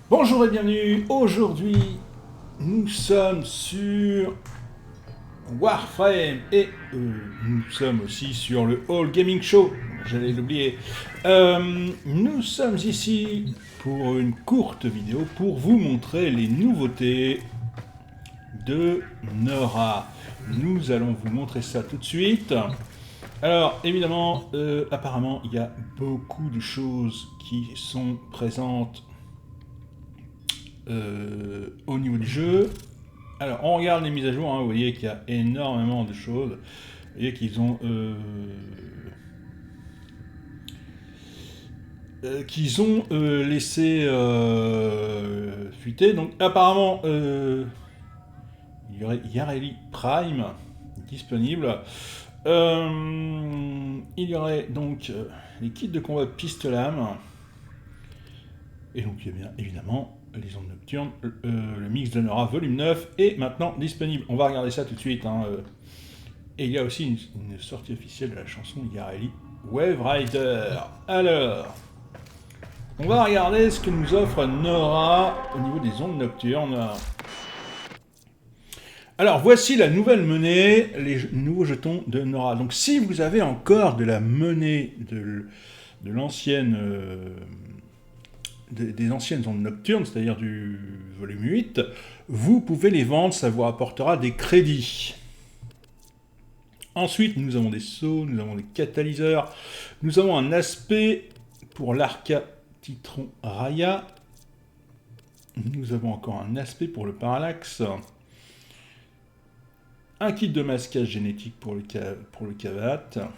Bonjour et bienvenue. Aujourd'hui, nous sommes sur Warframe et nous sommes aussi sur le All Gaming Show. J'allais l'oublier. Nous sommes ici pour une courte vidéo pour vous montrer les nouveautés de Nora. Nous allons vous montrer ça tout de suite. Alors, évidemment, apparemment, il y a beaucoup de choses qui sont présentes au niveau du jeu. Alors, on regarde les mises à jour, hein, vous voyez qu'il y a énormément de choses. Vous voyez qu'ils ont laissé fuiter. Donc, apparemment, il y aurait Yareli Prime disponible. Il y aurait donc les kits de combat piste-lame. Et donc, il y a bien évidemment les ondes nocturnes, le mix de Nora volume 9 est maintenant disponible. On va regarder ça tout de suite. Et il y a aussi une sortie officielle de la chanson Yareli Wave Rider. Alors, on va regarder ce que nous offre Nora au niveau des ondes nocturnes. Alors, voici la nouvelle monnaie, les nouveaux jetons de Nora. Donc, si vous avez encore de la monnaie de l'ancienne... des anciennes ondes nocturnes, c'est-à-dire du volume 8, vous pouvez les vendre, ça vous rapportera des crédits. Ensuite, nous avons des sauts, nous avons des catalyseurs, nous avons un aspect pour l'Arca Titron Raya, nous avons encore un aspect pour le Parallax, un kit de masquage génétique pour le Kavat.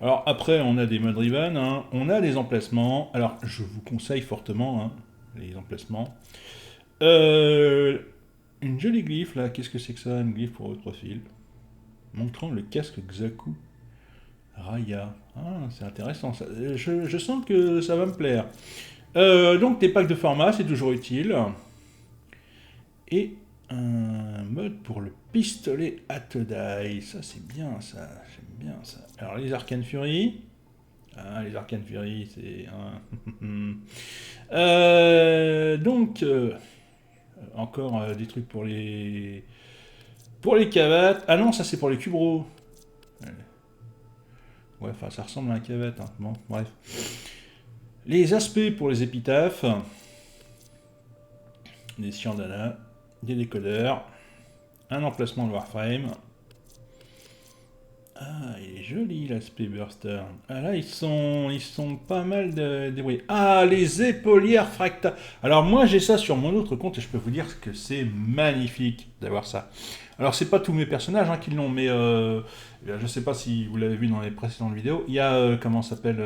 Alors après, on a des modes Riven, hein. On a des emplacements. Alors, je vous conseille fortement les emplacements. Une jolie glyphe, là. Qu'est-ce que c'est que ça, une glyphe pour votre profil? Montrant le casque Xaku Raya. Ah, c'est intéressant, ça. Je sens que ça va me plaire. Donc, des packs de format, c'est toujours utile. Et un mode pour le pistolet Atodai. Ça, c'est bien, ça. J'aime bien, ça. Alors, les Arcane Fury. Ah, les Arcane Fury, c'est... donc, encore des trucs pour les... Pour les cavates. Ah non, ça, c'est pour les cubros. Ouais, enfin, ça ressemble à un cavate. Hein. Bon, bref. Les aspects pour les épitaphes. Des Siandana. Des décodeurs. Un emplacement de Warframe. Ah, il est joli l'aspect Burster. Ah là, ils sont pas mal débrouillés. Ah, les épaulières fractales. Alors moi, j'ai ça sur mon autre compte et je peux vous dire que c'est magnifique d'avoir ça. Alors c'est pas tous mes personnages qui l'ont, mais je sais pas si vous l'avez vu dans les précédentes vidéos. Il y a comment ça s'appelle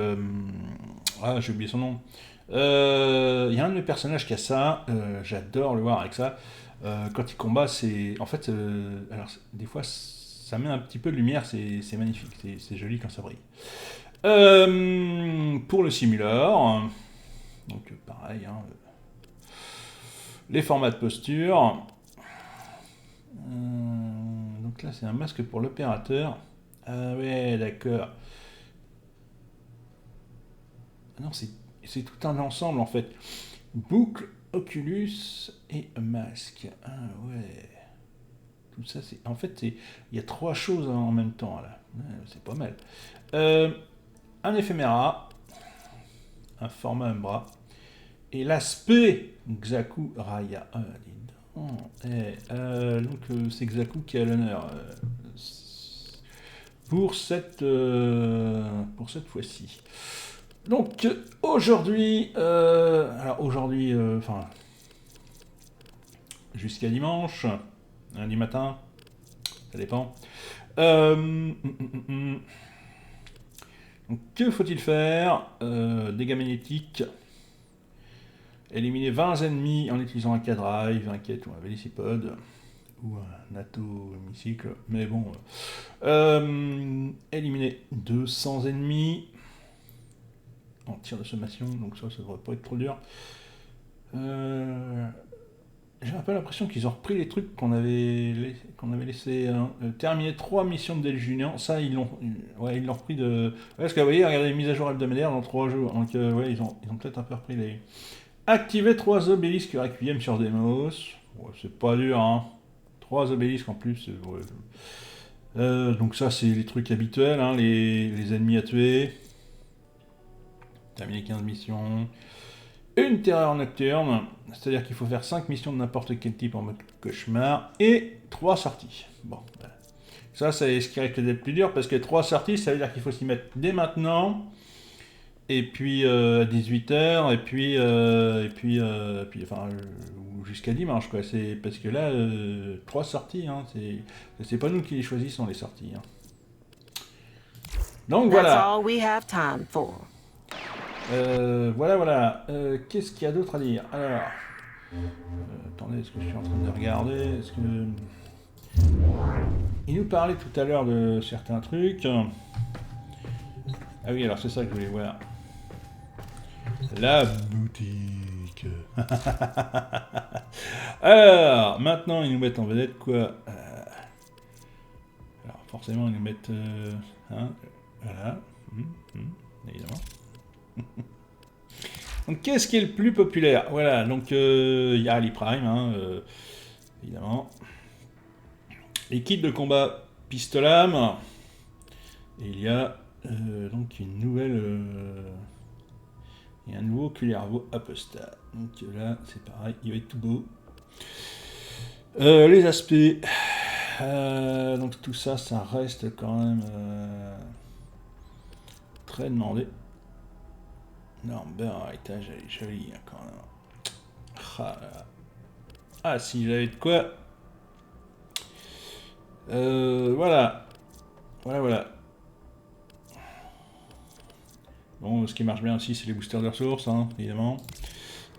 ah, j'ai oublié son nom. Il y a un de mes personnages qui a ça. J'adore le voir avec ça. Quand il combat, c'est en fait, alors des fois ça met un petit peu de lumière, c'est magnifique, c'est joli quand ça brille. Pour le simulator, donc pareil, les formats de posture. Donc là c'est un masque pour l'opérateur. Ah ouais, d'accord. Non, c'est tout un ensemble en fait. Boucle, Oculus et masque. Ah ouais. Tout ça, c'est. En fait, il y a trois choses en même temps là. C'est pas mal. Un éphéméra, un format Umbra, et l'aspect Xaku Raya. Ah, dis donc. Donc c'est Xaku qui a l'honneur pour cette fois-ci. Donc aujourd'hui, alors aujourd'hui, enfin jusqu'à dimanche, lundi matin, ça dépend. Donc, que faut-il faire? Dégâts magnétiques. Éliminer 20 ennemis en utilisant un K-Drive, un Quête ou un Vélicipode. Ou un Ato-hémicycle. Mais bon. Éliminer 200 ennemis en tir de sommation. Donc ça devrait pas être trop dur. J'ai un peu l'impression qu'ils ont repris les trucs qu'on avait laissé terminer 3 missions de déluge Junior. Ça, ils l'ont repris de. Ouais, parce que vous voyez, regardez les mises à jour hebdomadaires dans 3 jours. Donc, ouais, ils ont peut-être un peu repris les. Activer 3 obélisques Requiem sur Demos. Ouais, c'est pas dur, hein. 3 obélisques en plus. Ouais. Donc ça, c'est les trucs habituels, hein, les ennemis à tuer. Terminer 15 missions. Une terreur nocturne, c'est-à-dire qu'il faut faire 5 missions de n'importe quel type en mode cauchemar, et 3 sorties. Bon, voilà. Ça, c'est ce qui risque d'être plus dur, parce que 3 sorties, ça veut dire qu'il faut s'y mettre dès maintenant, et puis à 18h, puis enfin, jusqu'à dimanche, quoi. C'est parce que là, 3 sorties, hein, c'est pas nous qui les choisissons, les sorties. Hein. Donc That's voilà. all we have time for. Voilà. Qu'est-ce qu'il y a d'autre à dire? Alors, attendez, est-ce que je suis en train de regarder? Est-ce que il nous parlait tout à l'heure de certains trucs. Ah oui, alors c'est ça que je voulais voir. La boutique. Alors, maintenant ils nous mettent en vedette quoi? Alors forcément ils nous mettent, hein, voilà, évidemment. Donc qu'est-ce qui est le plus populaire? Voilà, donc il y a Ali Prime, hein, évidemment. Les kits de combat pistolam. Et il y a donc une nouvelle... et un nouveau Culervo Apostat. Donc là, c'est pareil, il va être tout beau. Les aspects... donc tout ça, ça reste quand même très demandé. Non, ben, étage, elle est jolie hein, quand même. Ah, si j'avais de quoi... voilà. Voilà. Bon, ce qui marche bien aussi, c'est les boosters de ressources, hein, évidemment.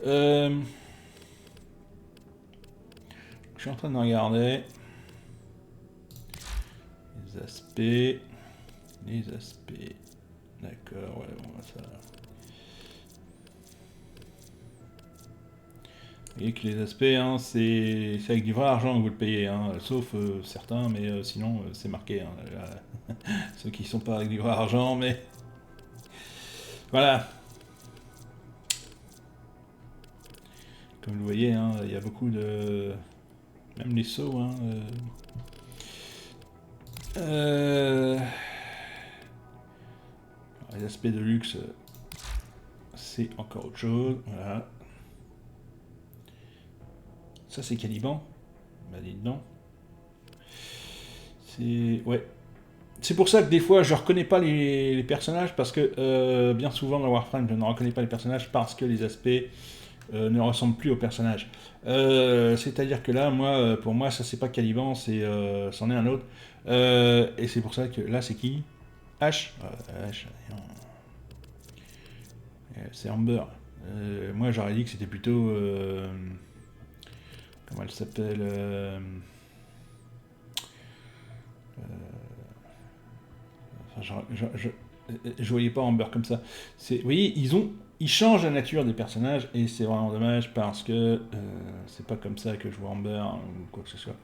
Je suis en train de regarder. Les aspects. D'accord, ouais, bon, ça... Vous voyez que les aspects, hein, c'est avec du vrai argent que vous le payez, hein, sauf certains, mais sinon c'est marqué. Hein, là, ceux qui sont pas avec du vrai argent, mais... Voilà. Comme vous le voyez, hein, il y a beaucoup de... Même les sauts, hein... Les aspects de luxe, c'est encore autre chose. Voilà. Ça, c'est Caliban. Bah, dites donc. C'est... Ouais. C'est pour ça que des fois, je reconnais pas les personnages, parce que bien souvent dans Warframe, je ne reconnais pas les personnages parce que les aspects ne ressemblent plus aux personnages. C'est-à-dire que là, moi, pour moi, ça, c'est pas Caliban, c'en est un autre. Et c'est pour ça que là, c'est qui? H. H. C'est Amber. Moi, j'aurais dit que c'était plutôt... comment elle s'appelle enfin, je voyais pas Amber comme ça. Vous voyez, ils changent la nature des personnages et c'est vraiment dommage parce que c'est pas comme ça que je vois Amber ou quoi que ce soit.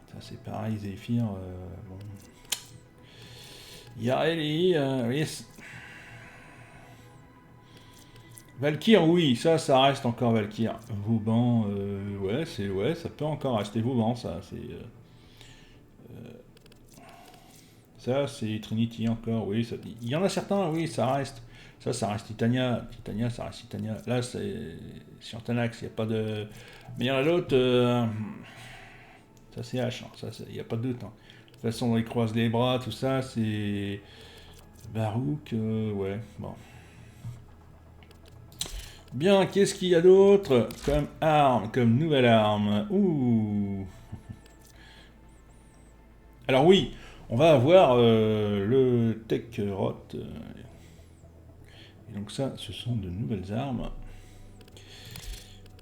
Ça c'est pareil, Zephyr. Bon. Yareli, oui, Valkyr, oui, ça reste encore Valkyr. Vauban, ouais, ça peut encore rester Vauban, ça, ça, c'est Trinity encore, oui. Il y en a certains, oui, ça reste. Ça reste Titania. Ça reste Titania. Là, c'est sur Tanax, il n'y a pas de... Mais il y en a d'autres, ça c'est H, hein, il n'y a pas de doute. Hein. De toute façon, ils croisent les bras, tout ça, c'est... Barouk, ouais, bon. Bien, qu'est-ce qu'il y a d'autre comme arme, comme nouvelle arme? Ouh. Alors oui, on va avoir le Tech Rot. Et donc ça, ce sont de nouvelles armes.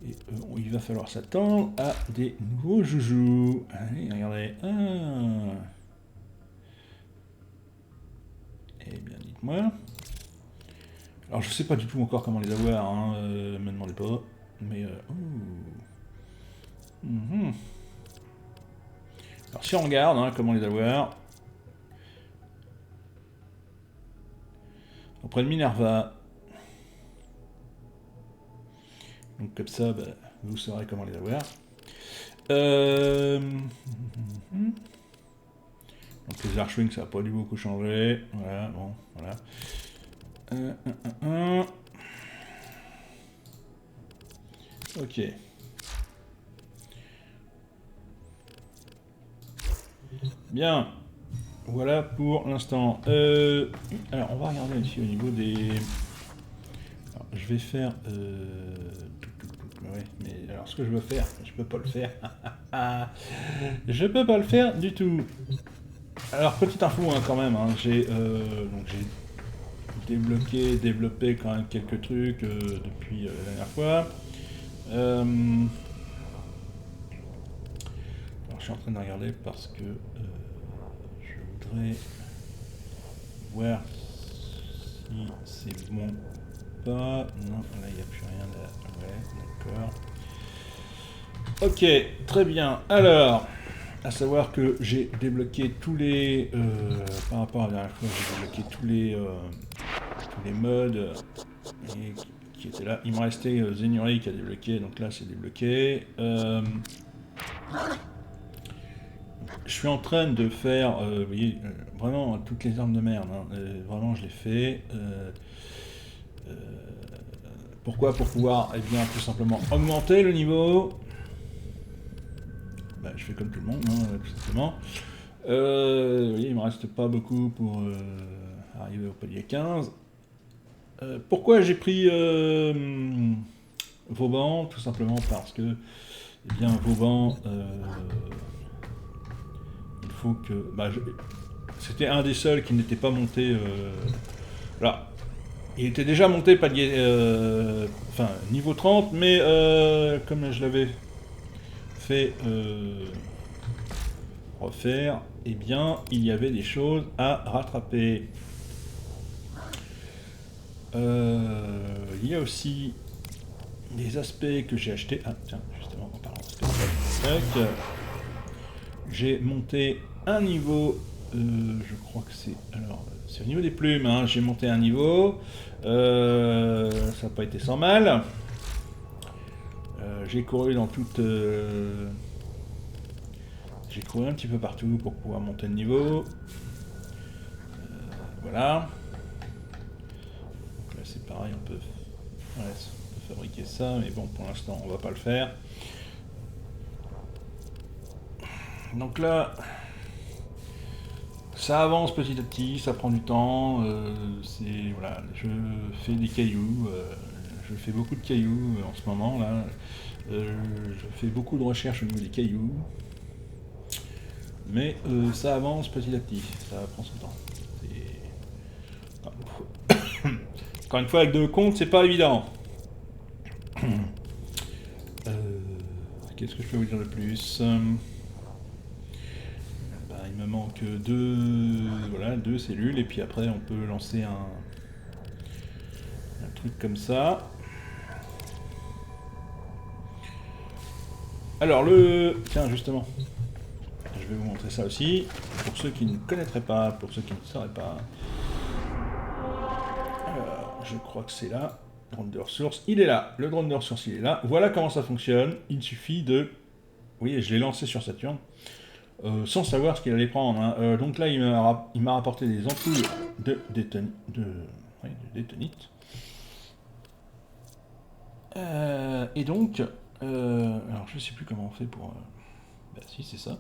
Et il va falloir s'attendre à des nouveaux joujoux. Allez, regardez. Eh bien, dites-moi. Alors, je sais pas du tout encore comment les avoir, hein, me demandez pas. Mais, Alors, si on regarde hein, comment les avoir. Auprès de Minerva. Donc comme ça, bah, vous saurez comment les avoir. Donc les archwings, ça n'a pas dû beaucoup changer. Voilà, bon, voilà. Ok. Bien. Voilà pour l'instant. Alors, on va regarder ici au niveau des... Alors, je vais faire... Ouais, mais alors ce que je veux faire, je peux pas le faire. Je peux pas le faire du tout. Alors, petite info hein, quand même, hein, j'ai développé quand même quelques trucs depuis la dernière fois. Alors, je suis en train de regarder parce que je voudrais voir si c'est bon ou pas. Non, là il n'y a plus rien là. Ouais, d'accord. Ok, très bien. Alors, à savoir que j'ai débloqué tous les... par rapport à la dernière fois, j'ai débloqué tous les modes qui étaient là. Il me restait Zenuri qui a débloqué, donc là c'est débloqué. Je suis en train de faire, vous voyez, vraiment toutes les armes de merde. Hein, vraiment, je les fais. Pourquoi? Pour pouvoir, eh bien, tout simplement augmenter le niveau. Bah, je fais comme tout le monde, hein, tout simplement. Vous voyez, il me reste pas beaucoup pour arriver au palier 15. Pourquoi j'ai pris Vauban? Tout simplement parce que, eh bien, Vauban, il faut que... Bah, c'était un des seuls qui n'était pas monté... Là, il était déjà monté palier... enfin, niveau 30, mais comme je l'avais fait refaire, eh bien, il y avait des choses à rattraper. Il y a aussi des aspects que j'ai achetés. Ah, tiens, justement, en parlant d'aspects, j'ai monté un niveau. Je crois que c'est. Alors, c'est au niveau des plumes, hein, j'ai monté un niveau. Ça n'a pas été sans mal. J'ai couru dans toute. J'ai couru un petit peu partout pour pouvoir monter le niveau. Voilà. Donc là, c'est pareil, on peut fabriquer ça, mais bon, pour l'instant, on va pas le faire. Donc là, ça avance petit à petit, ça prend du temps. Voilà, je fais des cailloux, je fais beaucoup de cailloux en ce moment là. Je fais beaucoup de recherches au niveau des cailloux, mais ça avance petit à petit, ça prend son temps. Encore une fois, avec 2 comptes, c'est pas évident. Qu'est-ce que je peux vous dire de plus? Il me manque 2 cellules, et puis après on peut lancer un truc comme ça. Alors tiens, justement, je vais vous montrer ça aussi, pour ceux qui ne connaîtraient pas, pour ceux qui ne sauraient pas. Alors, je crois que c'est là. Drone de ressources, il est là. Le drone de ressources, il est là. Voilà comment ça fonctionne. Il suffit de... Vous voyez, je l'ai lancé sur Saturne, sans savoir ce qu'il allait prendre. Hein. Donc là, il m'a rapporté des ampoules de détonite. Et donc, alors je sais plus comment on fait pour... Bah si, c'est ça.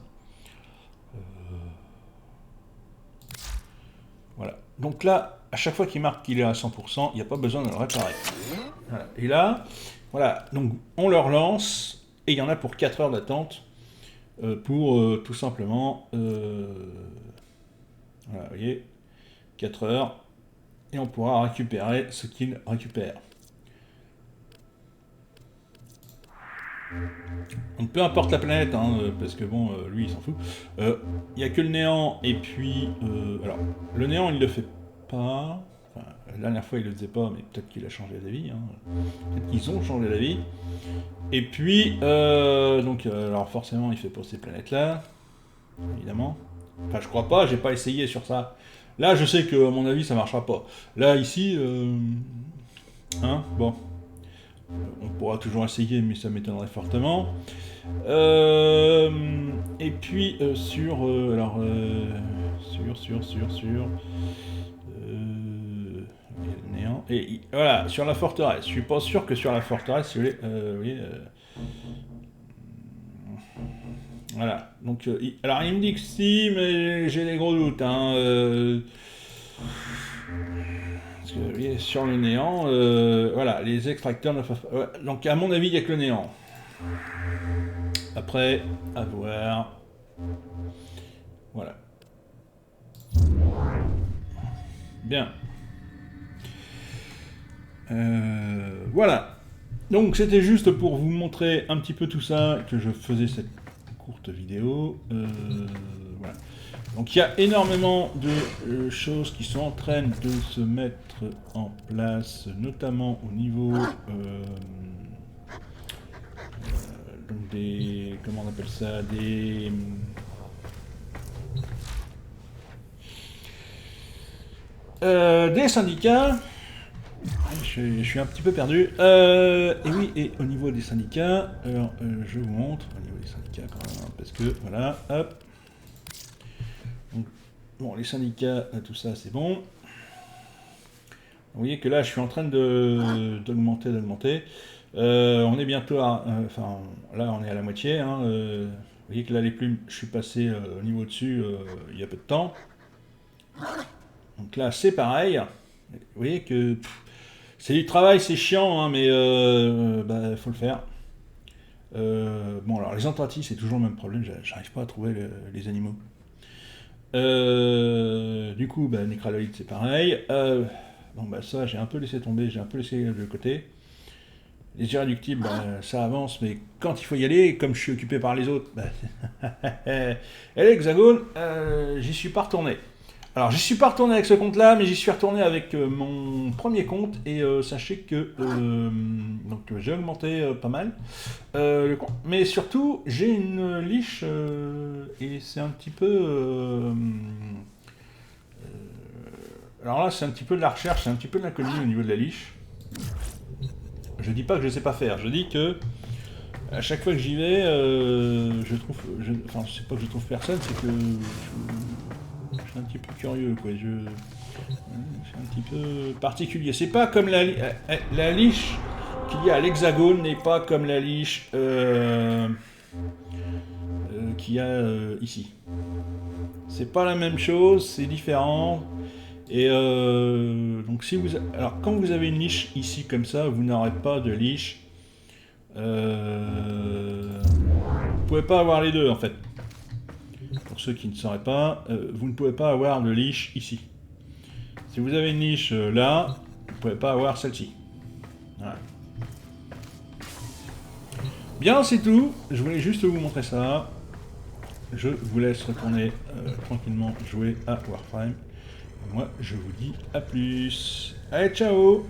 Voilà. Donc là, à chaque fois qu'il marque qu'il est à 100%, il n'y a pas besoin de le réparer. Voilà. Et là, voilà, donc on le relance, et il y en a pour 4 heures d'attente, pour tout simplement... voilà, vous voyez, 4 heures, et on pourra récupérer ce qu'il récupère. Donc peu importe la planète, hein, parce que bon, lui il s'en fout. Il n'y a que le néant, et puis... alors, le néant il le fait pas... Enfin, la dernière fois il le faisait pas, mais peut-être qu'il a changé d'avis. Hein. Peut-être qu'ils ont changé d'avis. Et puis, donc, alors forcément il fait pas ces planètes-là, évidemment. Enfin, je crois pas, j'ai pas essayé sur ça. Là, je sais que, à mon avis, ça marchera pas. Là, ici, hein, bon. On pourra toujours essayer, mais ça m'étonnerait fortement. Et puis sur... néant. Et voilà, sur la forteresse. Je suis pas sûr que sur la forteresse, si vous voulez, voilà. Donc, alors il me dit que si, mais j'ai des gros doutes. Hein, parce que, vous voyez, sur le néant, voilà, les extracteurs ne peuvent pas... Ouais, donc à mon avis, il n'y a que le néant. Après, à voir. Voilà. Bien. Voilà. Donc c'était juste pour vous montrer un petit peu tout ça que je faisais cette courte vidéo. Voilà. Donc il y a énormément de choses qui sont en train de se mettre en place, notamment au niveau donc des... comment on appelle ça, des syndicats. Je suis un petit peu perdu. Et oui, et au niveau des syndicats, alors je vous montre, au niveau des syndicats quand même, parce que voilà, hop. Donc, bon, les syndicats, tout ça c'est bon. Vous voyez que là je suis en train d'augmenter. On est bientôt à... enfin, là on est à la moitié. Hein, vous voyez que là les plumes, je suis passé au niveau dessus il y a peu de temps. Donc là c'est pareil. Vous voyez que... c'est du travail, c'est chiant, hein, mais bah, faut le faire. Bon, alors les entratis, c'est toujours le même problème, j'arrive pas à trouver les animaux. Du coup, bah, nécraloïde, c'est pareil. Bon, bah ça, j'ai un peu laissé tomber, j'ai un peu laissé de côté. Les irréductibles, bah, ça avance, mais quand il faut y aller, comme je suis occupé par les autres, bah... et l'hexagone, j'y suis pas retourné. Alors, j'y suis pas retourné avec ce compte-là, mais j'y suis retourné avec mon premier compte, et sachez que donc j'ai augmenté pas mal le compte. Mais surtout, j'ai une liche, et c'est un petit peu... alors là, c'est un petit peu de la recherche, c'est un petit peu de l'inconnu au niveau de la liche. Je dis pas que je sais pas faire, je dis que à chaque fois que j'y vais, je trouve... enfin, c'est pas que je trouve personne, c'est que... je suis un petit peu curieux, quoi. C'est un petit peu particulier. C'est pas comme la liche qu'il y a à l'hexagone n'est pas comme la liche qu'il y a ici. C'est pas la même chose, c'est différent. Et donc si vous... alors quand vous avez une liche ici comme ça, vous n'aurez pas de liche. Vous pouvez pas avoir les deux en fait. Pour ceux qui ne sauraient pas, vous ne pouvez pas avoir de liche ici. Si vous avez une liche là, vous ne pouvez pas avoir celle-ci. Voilà. Bien, c'est tout. Je voulais juste vous montrer ça. Je vous laisse retourner tranquillement jouer à Warframe. Moi, je vous dis à plus. Allez, ciao!